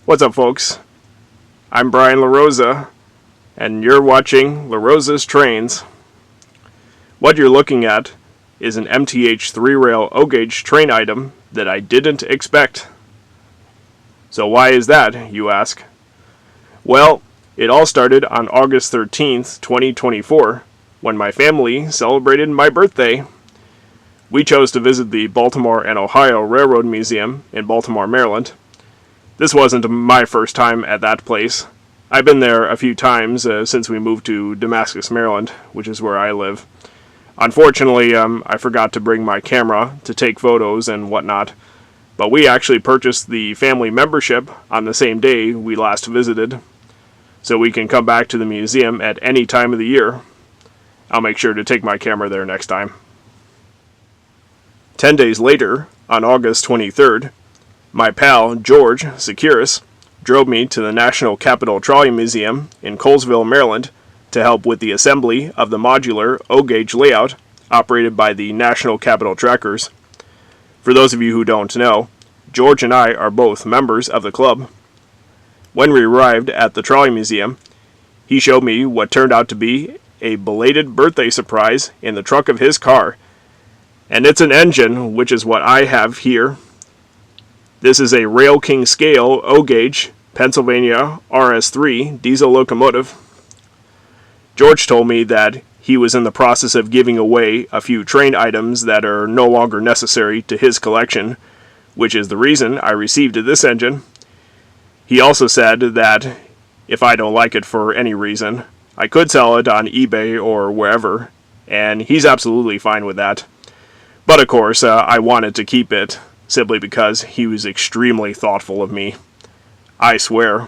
What's up, folks? I'm Brian Rosa, and you're watching Rosa's Trains. What you're looking at is an MTH 3-rail O-gauge train item that I didn't expect. So why is that, you ask? Well, it all started on August 13th, 2024, when my family celebrated my birthday. We chose to visit the Baltimore and Ohio Railroad Museum in Baltimore, Maryland. This wasn't my first time at that place. I've been there a few times since we moved to Damascus, Maryland, which is where I live. Unfortunately, I forgot to bring my camera to take photos and whatnot, but we actually purchased the family membership on the same day we last visited, so we can come back to the museum at any time of the year. I'll make sure to take my camera there next time. 10 days later, on August 23rd, my pal, George Securis, drove me to the National Capitol Trolley Museum in Colesville, Maryland, to help with the assembly of the modular O-gauge layout operated by the National Capitol Trackers. For those of you who don't know, George and I are both members of the club. When we arrived at the Trolley Museum, he showed me what turned out to be a belated birthday surprise in the trunk of his car. And it's an engine, which is what I have here. This is a RailKing scale O-gauge Pennsylvania RS-3 diesel locomotive. George told me that he was in the process of giving away a few train items that are no longer necessary to his collection, which is the reason I received this engine. He also said that if I don't like it for any reason, I could sell it on eBay or wherever, and he's absolutely fine with that. But of course, I wanted to keep it, simply because he was extremely thoughtful of me. I swear,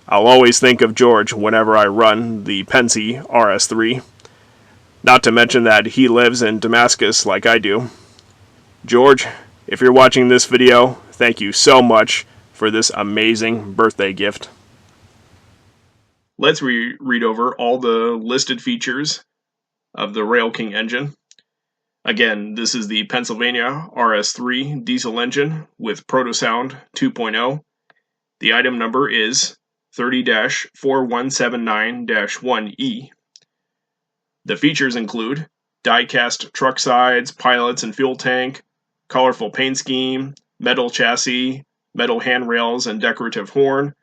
I'll always think of George whenever I run the Pennsy RS-3. Not to mention that he lives in Damascus like I do. George, if you're watching this video, thank you so much for this amazing birthday gift. Let's read over all the listed features of the RailKing engine. Again, this is the Pennsylvania RS-3 diesel engine with Proto-Sound 2.0. The item number is 30-4179-1E. The features include die-cast truck sides, pilots and fuel tank, colorful paint scheme, metal chassis, metal handrails and decorative horn,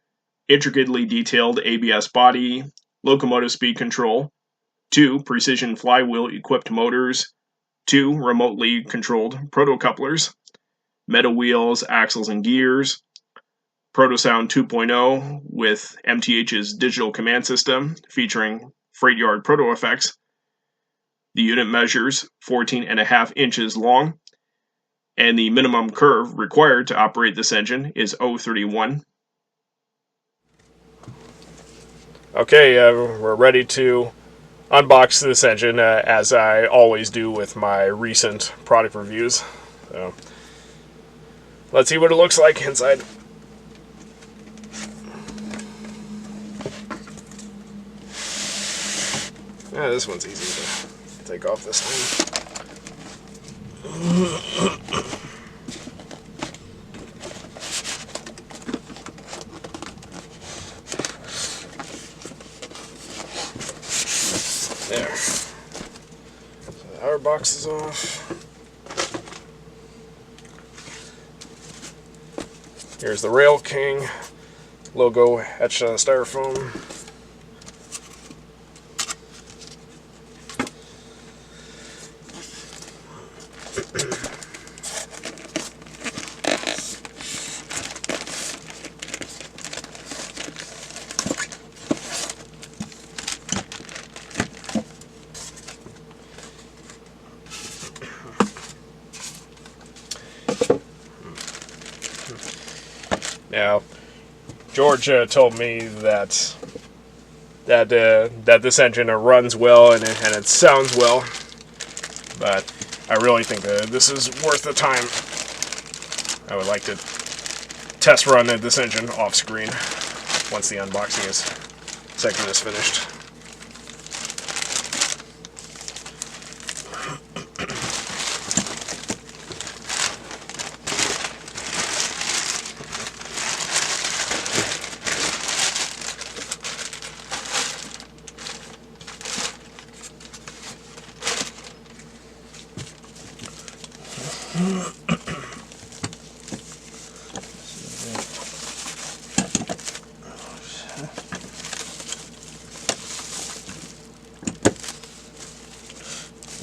intricately detailed ABS body, locomotive speed control, 2 precision flywheel-equipped motors, 2 remotely controlled proto-couplers, metal wheels, axles, and gears, Proto-Sound 2.0 with MTH's digital command system featuring freight yard proto effects. The unit measures 14.5 inches long, and the minimum curve required to operate this engine is 0.31. Okay, we're ready to unbox this engine, as I always do with my recent product reviews. So, let's see what it looks like inside. Yeah, this one's easy to take off this time. There. So the outer box is off. Here's the RailKing logo etched on the styrofoam. Now, George told me that this engine runs well and it sounds well, but I really think that this is worth the time. I would like to test run this engine off screen once the unboxing section is finished.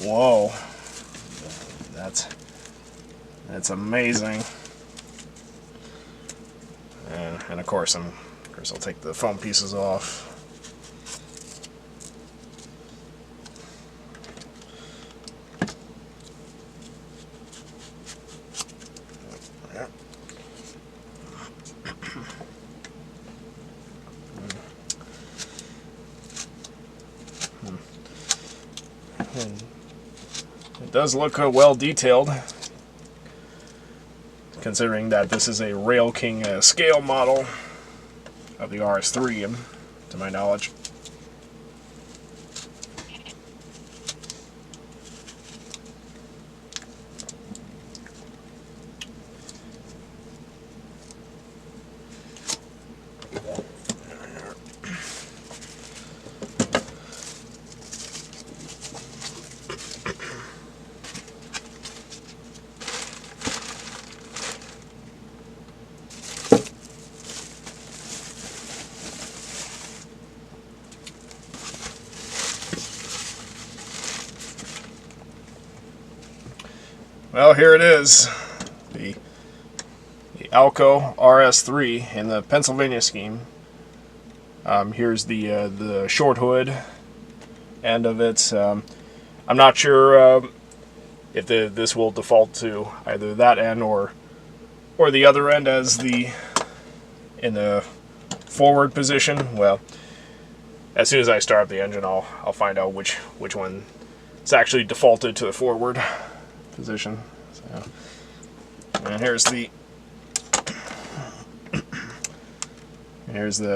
Whoa, that's amazing. And of course I'll take the foam pieces off. And it does look well detailed, considering that this is a RailKing scale model of the RS-3, to my knowledge. Well, here it is, the ALCO RS-3 in the Pennsylvania scheme. Here's the short hood end of it. I'm not sure if this will default to either that end or the other end as in the forward position. Well, as soon as I start up the engine, I'll find out which one is actually defaulted to the forward position. So, and here's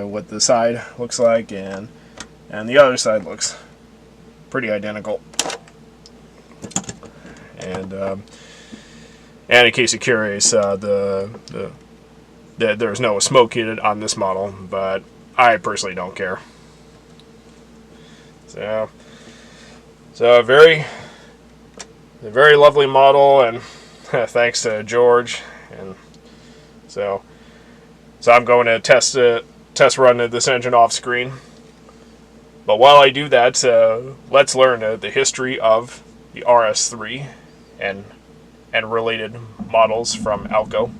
what the side looks like, and the other side looks pretty identical. And in case you're curious, there's no smoke unit on this model, but I personally don't care. So a very lovely model, and thanks to George. And so I'm going to test run this engine off screen. But while I do that, let's learn the history of the RS-3 and related models from ALCO.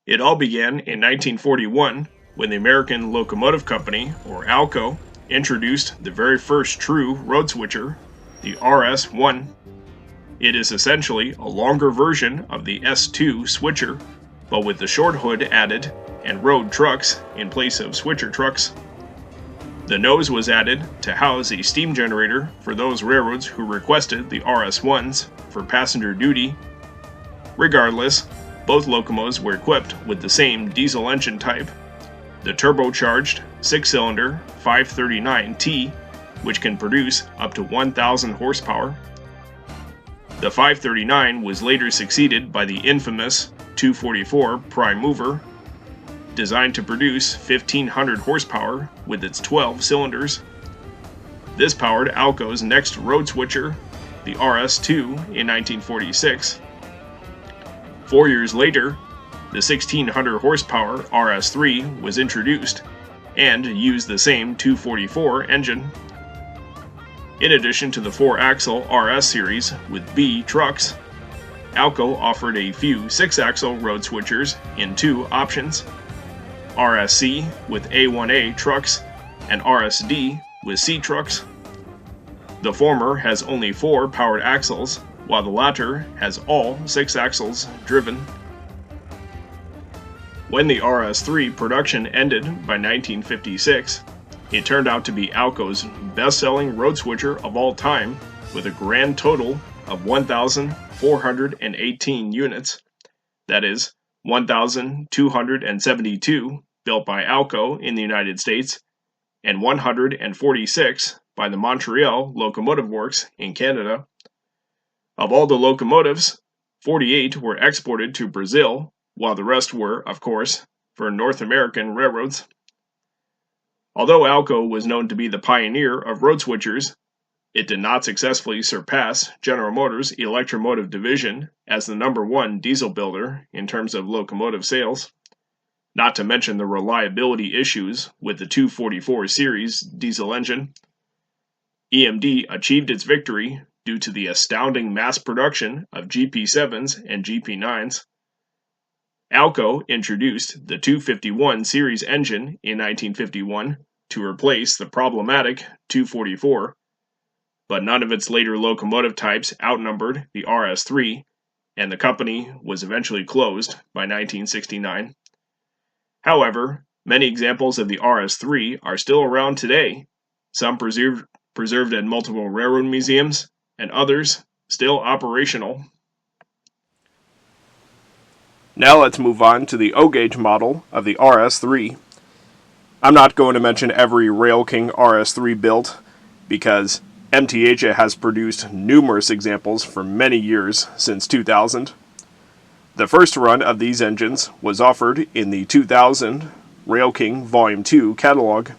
It all began in 1941 when the American Locomotive Company, or ALCO, introduced the very first true road switcher, the RS-1. It is essentially a longer version of the S2 switcher, but with the short hood added and road trucks in place of switcher trucks. The nose was added to house a steam generator for those railroads who requested the RS-1s for passenger duty. Regardless, both locomotives were equipped with the same diesel engine type, the turbocharged 6-cylinder 539T, which can produce up to 1,000 horsepower. The 539 was later succeeded by the infamous 244 prime mover, designed to produce 1,500 horsepower with its 12 cylinders. This powered ALCO's next road switcher, the RS-2, in 1946. 4 years later, the 1,600 horsepower RS-3 was introduced and used the same 244 engine. In addition to the 4-axle RS series with B trucks, ALCO offered a few 6-axle road switchers in 2 options: RSC with A1A trucks and RSD with C trucks. The former has only 4 powered axles, while the latter has all 6 axles driven. When the RS-3 production ended by 1956, it turned out to be ALCO's best-selling road switcher of all time, with a grand total of 1,418 units. That is, 1,272 built by ALCO in the United States, and 146 by the Montreal Locomotive Works in Canada. Of all the locomotives, 48 were exported to Brazil, while the rest were, of course, for North American railroads. Although ALCO was known to be the pioneer of road switchers, it did not successfully surpass General Motors' Electromotive division as the #1 diesel builder in terms of locomotive sales, not to mention the reliability issues with the 244 series diesel engine. EMD achieved its victory due to the astounding mass production of GP7s and GP9s. ALCO introduced the 251 series engine in 1951 to replace the problematic 244, but none of its later locomotive types outnumbered the RS-3, and the company was eventually closed by 1969. However, many examples of the RS-3 are still around today, some preserved at multiple railroad museums, and others still operational. Now let's move on to the O-gauge model of the RS-3. I'm not going to mention every RailKing RS-3 built, because MTH has produced numerous examples for many years since 2000. The first run of these engines was offered in the 2000 RailKing Volume 2 catalog.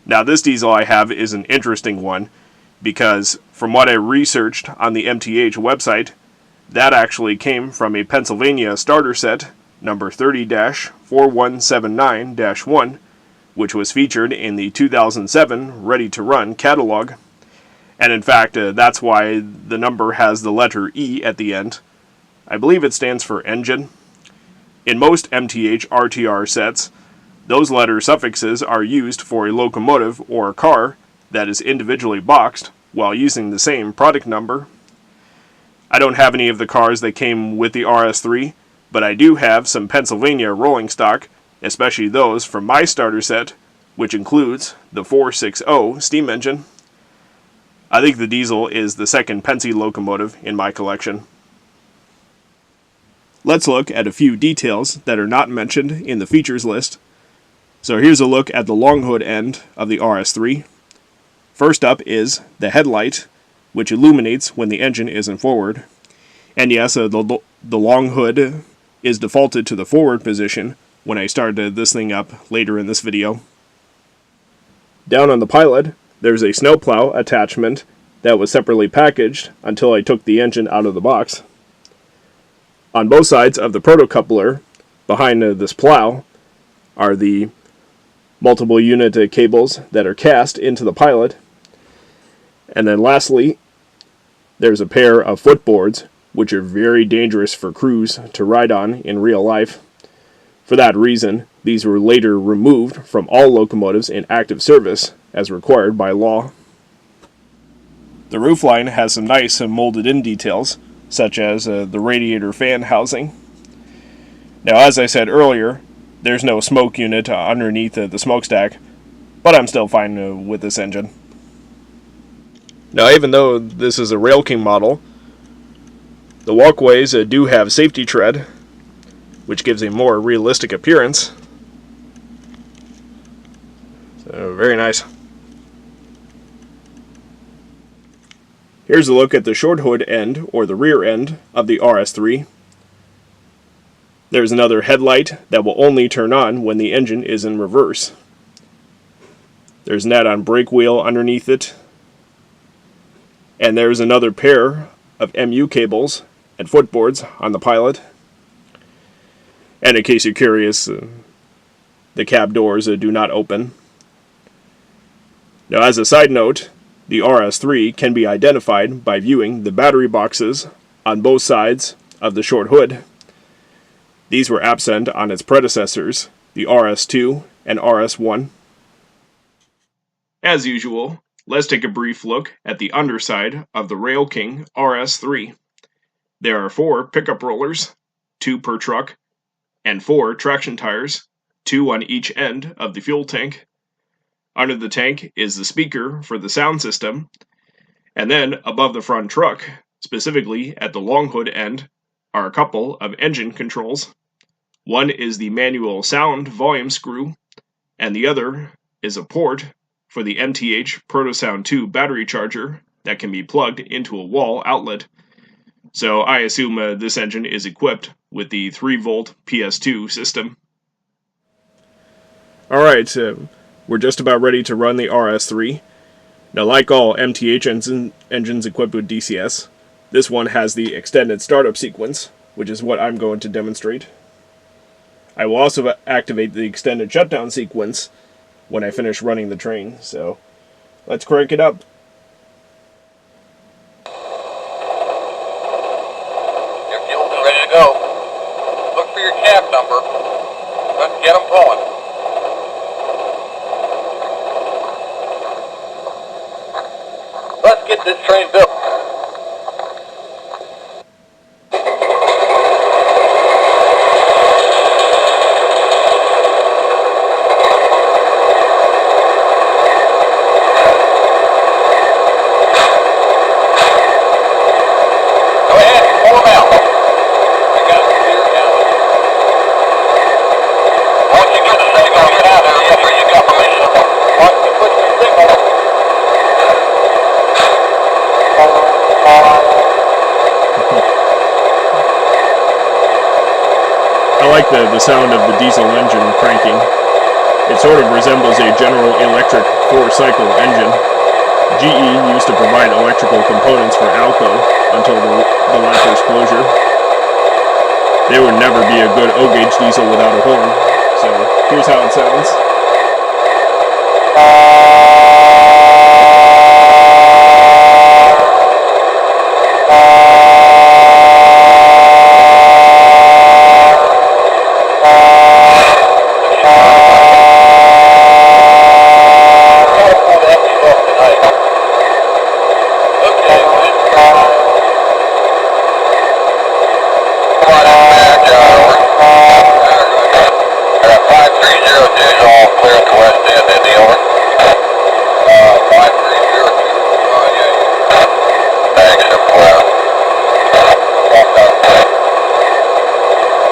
Now this diesel I have is an interesting one, because from what I researched on the MTH website, that actually came from a Pennsylvania starter set, number 30-4179-1, which was featured in the 2007 Ready to Run catalog. And in fact, that's why the number has the letter E at the end. I believe it stands for engine. In most MTH RTR sets, those letter suffixes are used for a locomotive or a car that is individually boxed while using the same product number. I don't have any of the cars that came with the RS-3, but I do have some Pennsylvania rolling stock, especially those from my starter set, which includes the 460 steam engine. I think the diesel is the second Pennsy locomotive in my collection. Let's look at a few details that are not mentioned in the features list. So here's a look at the long hood end of the RS-3. First up is the headlight, which illuminates when the engine isn't forward. And yes, the long hood is defaulted to the forward position when I started this thing up later in this video. Down on the pilot, there's a snowplow attachment that was separately packaged until I took the engine out of the box. On both sides of the proto-coupler, behind this plow, are the multiple unit cables that are cast into the pilot. And then lastly, there's a pair of footboards, which are very dangerous for crews to ride on in real life. For that reason, these were later removed from all locomotives in active service, as required by law. The roofline has some nice molded-in details, such as the radiator fan housing. Now, as I said earlier, there's no smoke unit underneath the smokestack, but I'm still fine with this engine. Now, even though this is a RailKing model, the walkways do have safety tread, which gives a more realistic appearance. So, very nice. Here's a look at the short hood end, or the rear end, of the RS-3. There's another headlight that will only turn on when the engine is in reverse. There's an add-on brake wheel underneath it. And there's another pair of MU cables and footboards on the pilot. And in case you're curious, the cab doors do not open. Now, as a side note, the RS-3 can be identified by viewing the battery boxes on both sides of the short hood. These were absent on its predecessors, the RS-2 and RS-1. As usual, let's take a brief look at the underside of the RailKing RS-3. There are 4 pickup rollers, 2 per truck, and 4 traction tires, 2 on each end of the fuel tank. Under the tank is the speaker for the sound system, and then above the front truck, specifically at the long hood end, are a couple of engine controls. One is the manual sound volume screw, and the other is a port for the MTH Proto-Sound 2 battery charger that can be plugged into a wall outlet. So I assume this engine is equipped with the 3-volt PS2 system. Alright, we're just about ready to run the RS-3. Now, like all MTH engines equipped with DCS, this one has the extended startup sequence, which is what I'm going to demonstrate. I will also activate the extended shutdown sequence when I finish running the train, so let's crank it up. get this train built. Go ahead, pull them out. I got it clear now. Once you get the signal, get out of there after you got permission. Once you push the signal. I like the sound of the diesel engine cranking. It sort of resembles a General Electric 4-cycle engine. GE used to provide electrical components for ALCO until the latter's closure. There would never be a good O-gauge diesel without a horn, so here's how it sounds.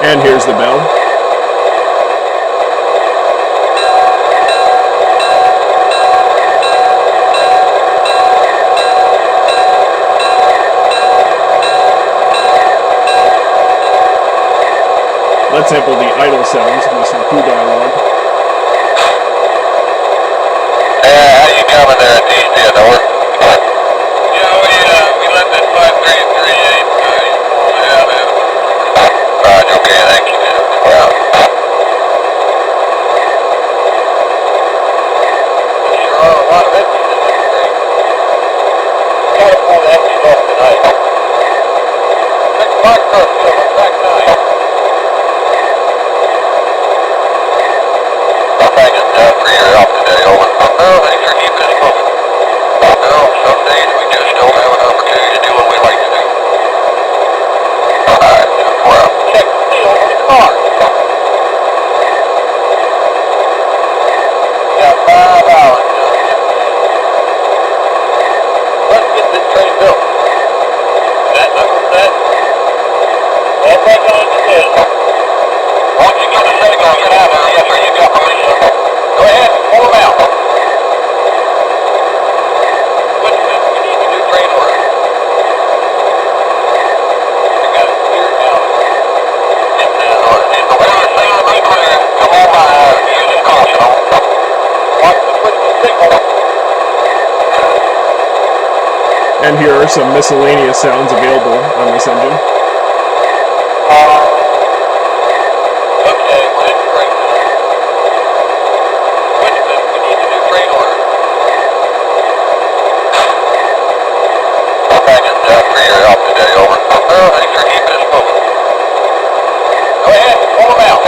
And here's the bell. Let's sample the idle sounds with some crew dialogue. How you coming there at DC North? Yeah, we let that 5338 pull out of it. Right, okay, thank you. Wow. There sure are a lot of empties in this train. Gotta pull the empties off tonight. 6 o'clock first, we're back 9. Thank you for your help today, over. Oh, thanks for keeping us moving. Well, some days we just don't have an opportunity to do what we like to do. Alright, well, check the seal on the car. We got 5 hours to do it. Let's get this train built. Is that knuckle set? That's back on the desk. Once you get the signal, get out of there after you got permission. Go ahead, pull them out. Which means we need a new train order. I got it clear now. If the weather signal is clear, come on by, using caution. Watch the switch the signal. And here are some miscellaneous sounds available on this engine. Okay, we're in break time. Which means we need a new train order. Thank you for your help today, over. Oh, thanks for keeping us moving. Go ahead, pull them out.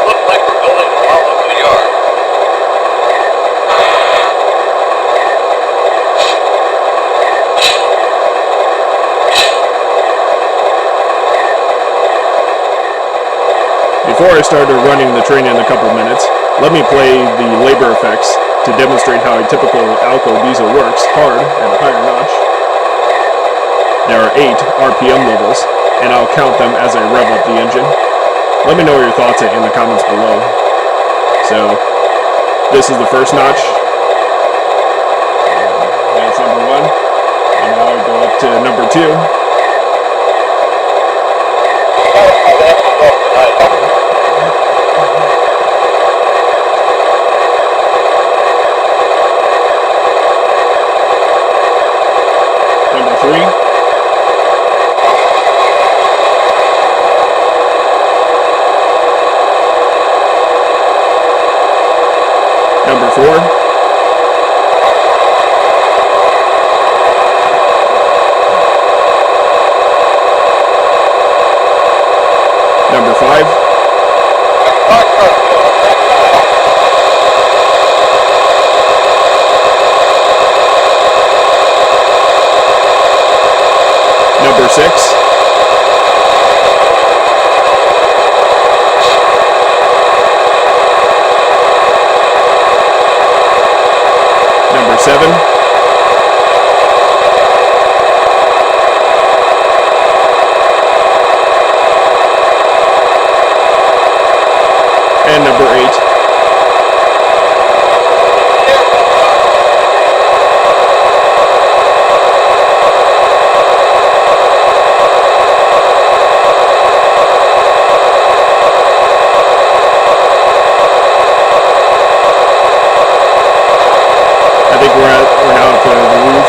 Looks like we're building them all over the yard. Before I started running the train in a couple minutes, let me play the labor effects to demonstrate how a typical ALCO diesel works hard at a higher notch. There are 8 RPM levels, and I'll count them as I rev up the engine. Let me know your thoughts in the comments below. So, this is the first notch. That's number 1. And now I go up to number 2. Number 3. Number 4. Number 5. 7. And number 8. I think we're now at the roof,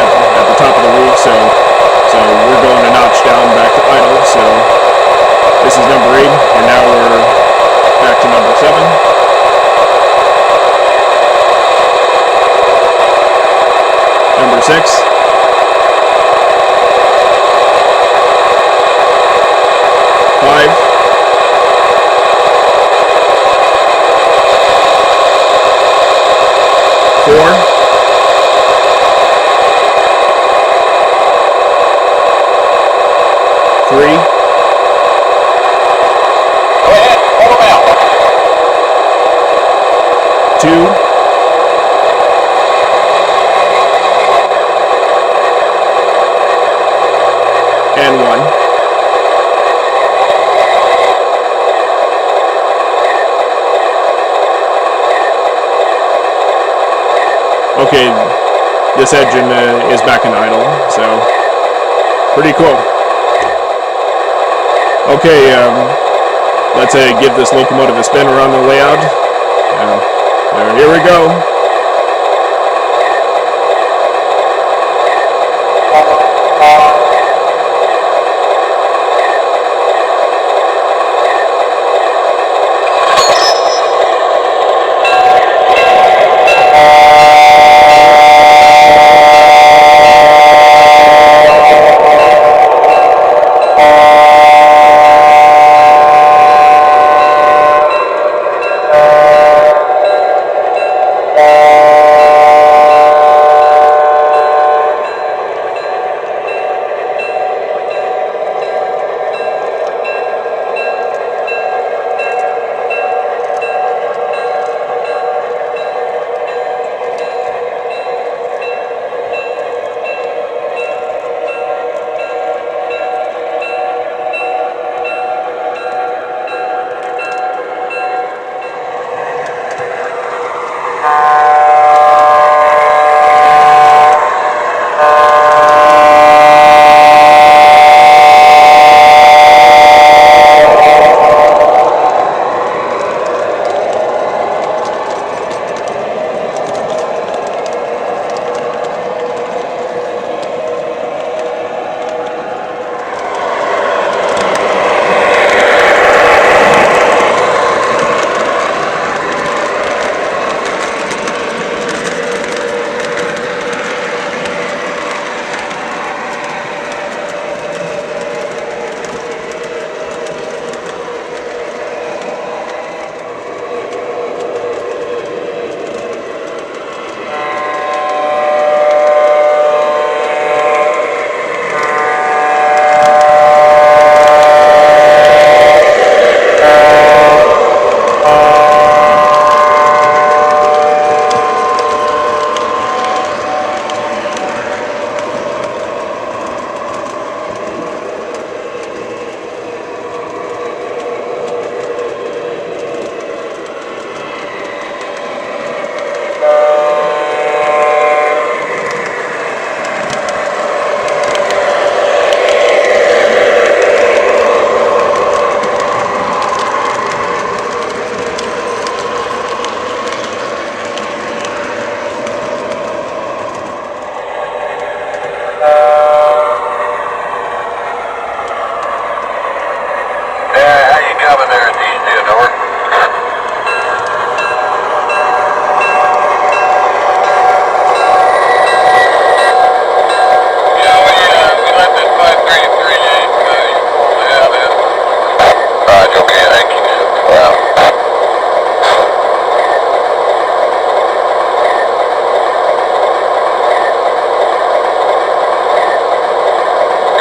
at the top of the roof, so we're going a notch down back to idle. So this is number 8, and now we're back to number 7. Number 6. Five. 4. 3. Go ahead, pull them out. 2. And 1. Okay, this engine is back in idle, so pretty cool. Okay, let's give this locomotive a spin around the layout. Here we go.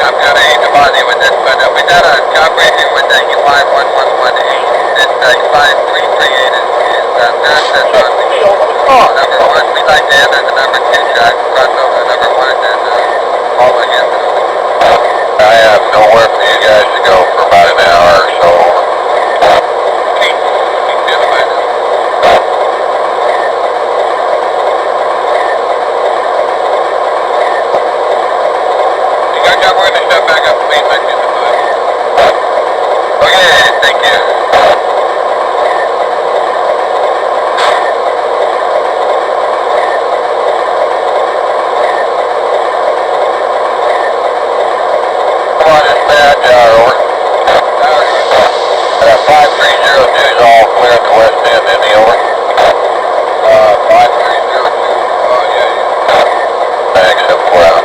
I'm going to eat the body with this, but we got a job briefing with the UI1118. dispatch 5338 is access on the number 1. We'd like to enter the number 2 track, cross over the number 1, and follow again. I have nowhere for you guys to go for about an hour or so. Keep doing it. You got job, we're going to step back up and lead back in the bush. Okay, thank you. Come on, dispatch, over. 5302 is all clear at the west end, any over? 5302, yeah. Thanks, up 4 out.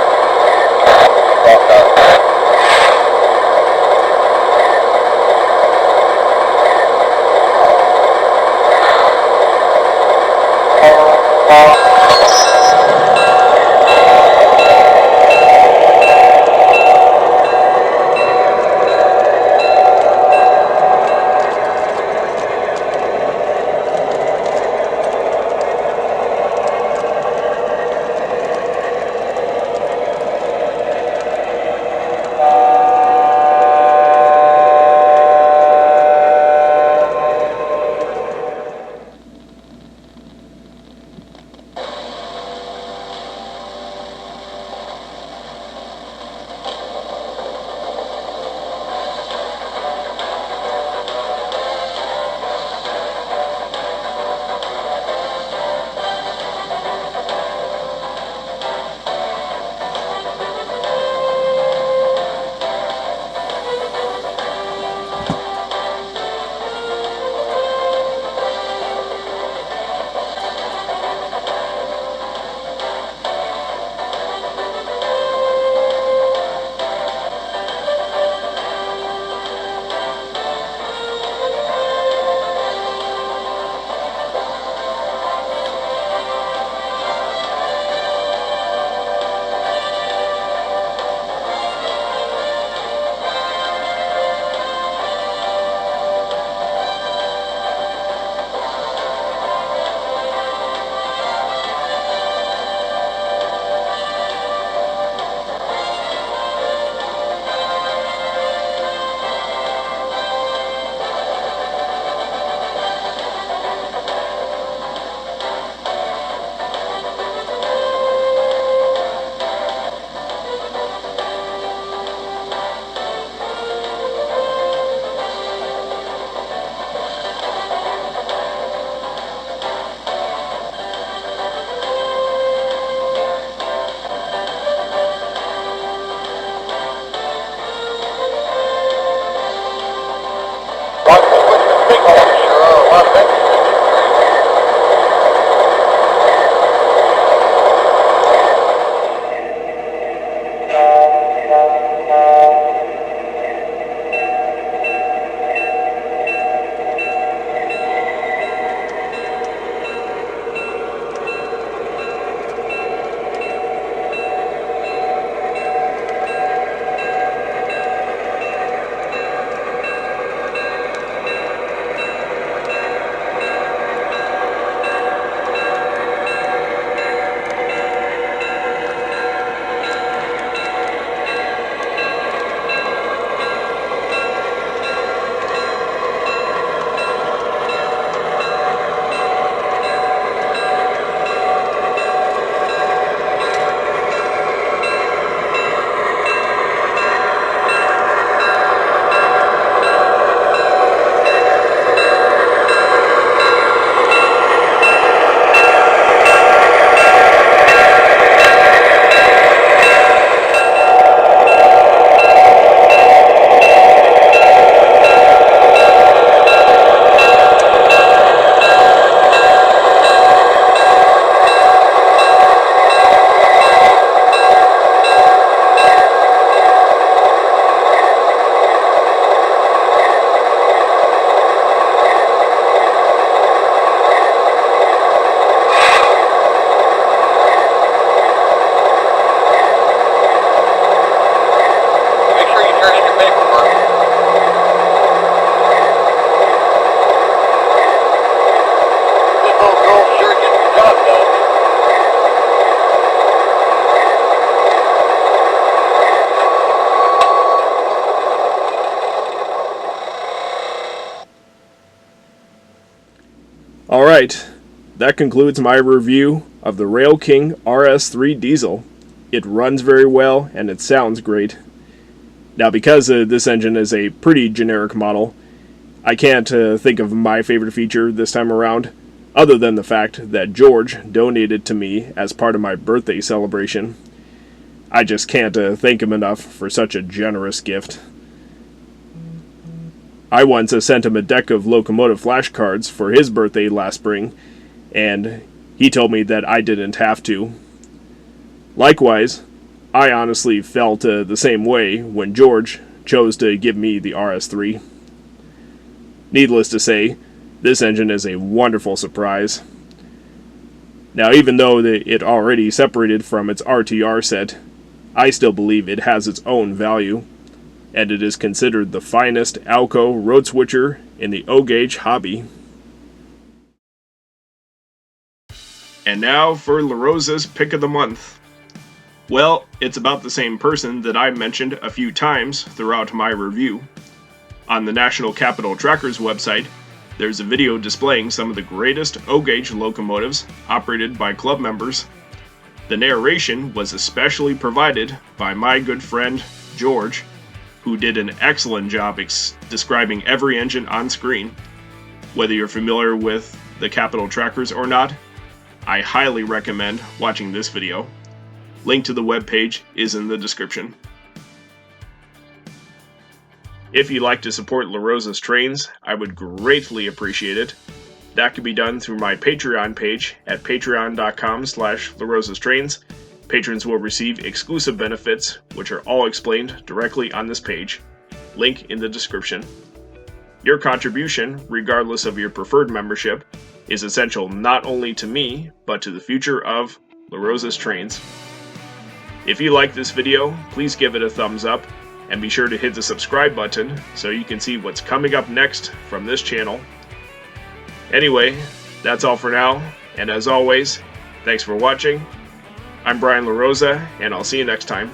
Alright, that concludes my review of the RailKing RS-3 diesel. It runs very well and it sounds great. Now, because this engine is a pretty generic model, I can't think of my favorite feature this time around, other than the fact that George donated to me as part of my birthday celebration. I just can't thank him enough for such a generous gift. I once sent him a deck of locomotive flashcards for his birthday last spring, and he told me that I didn't have to. Likewise, I honestly felt the same way when George chose to give me the RS-3. Needless to say, this engine is a wonderful surprise. Now, even though it already separated from its RTR set, I still believe it has its own value, and it is considered the finest ALCO road switcher in the O-gauge hobby. And now for La Rosa's Pick of the Month. Well, it's about the same person that I mentioned a few times throughout my review. On the National Capital Trackers website, there's a video displaying some of the greatest O-gauge locomotives operated by club members. The narration was especially provided by my good friend George, who did an excellent job describing every engine on screen. Whether you're familiar with the Capital Trackers or not, I highly recommend watching this video. Link to the webpage is in the description. If you'd like to support La Rosa's Trains, I would greatly appreciate it. That can be done through my Patreon page at patreon.com/LaRosasTrains. Patrons will receive exclusive benefits, which are all explained directly on this page. Link in the description. Your contribution, regardless of your preferred membership, is essential not only to me, but to the future of La Rosa's Trains. If you like this video, please give it a thumbs up, and be sure to hit the subscribe button so you can see what's coming up next from this channel. Anyway, that's all for now, and as always, thanks for watching. I'm Brian La Rosa, and I'll see you next time.